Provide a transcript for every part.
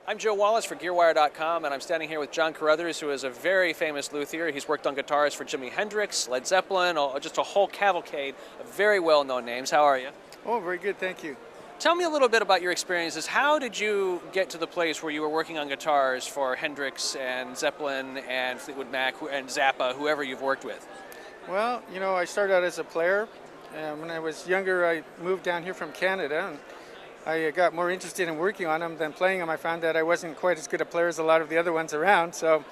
I'm Joe Wallace for Gearwire.com, and I'm standing here with John Carruthers, who is a very famous luthier. He's worked on guitars for Jimi Hendrix, Led Zeppelin, just a whole cavalcade of very well-known names. How are you? Oh, very good, thank you. Tell me a little bit about your experiences. How did you get to the place where you were working on guitars for Hendrix and Zepplin and Fleetwood Mac and Zappa, whoever you've worked with? Well, you know, I started out as a player. When I was younger, I moved down here from Canada, and I got more interested in working on them than playing them. I found that I wasn't quite as good a player as a lot of the other ones around, so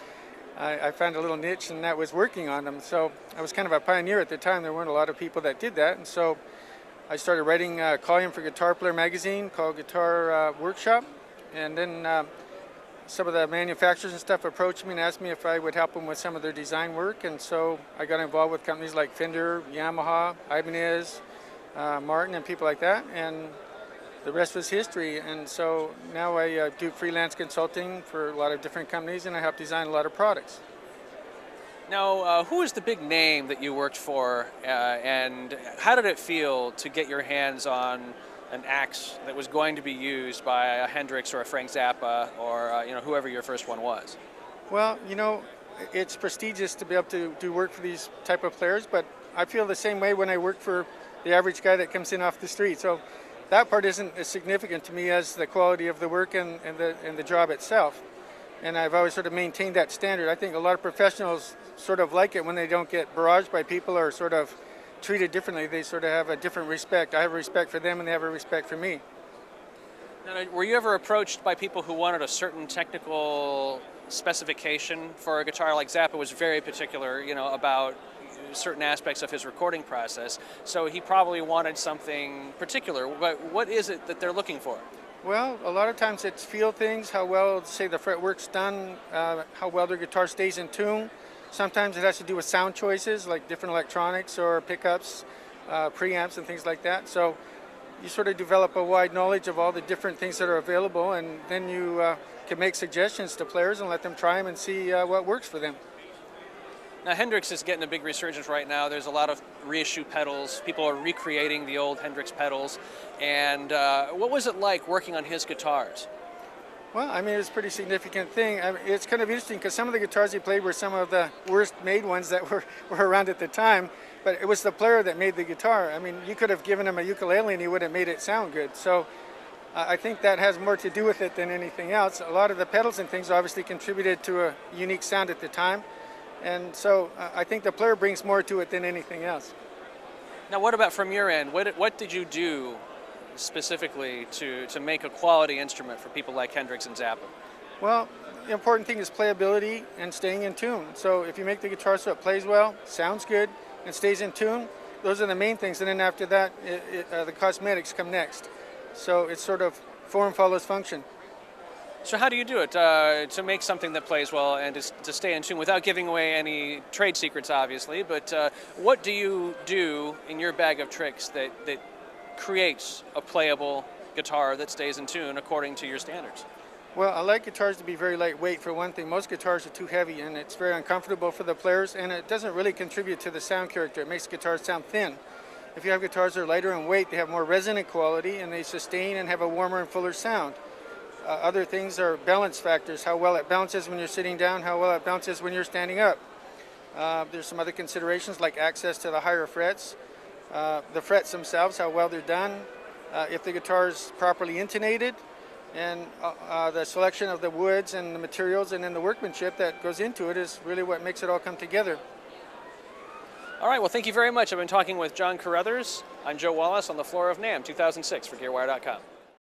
I found a little niche, and that was working on them. So I was kind of a pioneer at the time. There weren't a lot of people that did that, and so I started writing a column for Guitar Player magazine called Guitar Workshop, and then some of the manufacturers and stuff approached me and asked me if I would help them with some of their design work, and so I got involved with companies like Fender, Yamaha, Ibanez, Martin, and people like that, and the rest was history. And so now I do freelance consulting for a lot of different companies, and I help design a lot of products. Now, who is the big name that you worked for, and how did it feel to get your hands on an axe that was going to be used by a Hendrix or a Frank Zappa or whoever your first one was? Well, you know, it's prestigious to be able to do work for these type of players, but I feel the same way when I work for the average guy that comes in off the street. So that part isn't as significant to me as the quality of the work and the job itself. And I've always sort of maintained that standard. I think a lot of professionals sort of like it when they don't get barraged by people or sort of treated differently. They sort of have a different respect. I have a respect for them, and they have a respect for me. Now, were you ever approached by people who wanted a certain technical specification for a guitar? Like Zappa was very particular, about certain aspects of his recording process, so he probably wanted something particular. But what is it that they're looking for? Well, a lot of times it's feel things, how well, say, the fretwork's done, how well their guitar stays in tune. Sometimes it has to do with sound choices, like different electronics or pickups, preamps and things like that. So you sort of develop a wide knowledge of all the different things that are available, and then you can make suggestions to players and let them try them and see what works for them. Now, Hendrix is getting a big resurgence right now. There's a lot of reissue pedals. People are recreating the old Hendrix pedals. And what was it like working on his guitars? Well, I mean, it was a pretty significant thing. I mean, it's kind of interesting because some of the guitars he played were some of the worst made ones that were around at the time, but it was the player that made the guitar. I mean, you could have given him a ukulele and he would have made it sound good. So I think that has more to do with it than anything else. A lot of the pedals and things obviously contributed to a unique sound at the time. And so I think the player brings more to it than anything else. Now, what about from your end? What did you do specifically to make a quality instrument for people like Hendrix and Zappa? Well, the important thing is playability and staying in tune. So if you make the guitar so it plays well, sounds good, and stays in tune, those are the main things. And then after that, the cosmetics come next. So it's sort of form follows function. So how do you do it to make something that plays well and to stay in tune without giving away any trade secrets, obviously, but what do you do in your bag of tricks that creates a playable guitar that stays in tune according to your standards? Well, I like guitars to be very lightweight, for one thing. Most guitars are too heavy, and it's very uncomfortable for the players, and it doesn't really contribute to the sound character. It makes guitars sound thin. If you have guitars that are lighter in weight, they have more resonant quality, and they sustain and have a warmer and fuller sound. Other things are balance factors, how well it bounces when you're sitting down, how well it bounces when you're standing up. There's some other considerations like access to the higher frets, the frets themselves, how well they're done, if the guitar is properly intonated, and the selection of the woods and the materials and then the workmanship that goes into it is really what makes it all come together. All right, well, thank you very much. I've been talking with John Carruthers. I'm Joe Wallace on the floor of NAMM 2006 for Gearwire.com.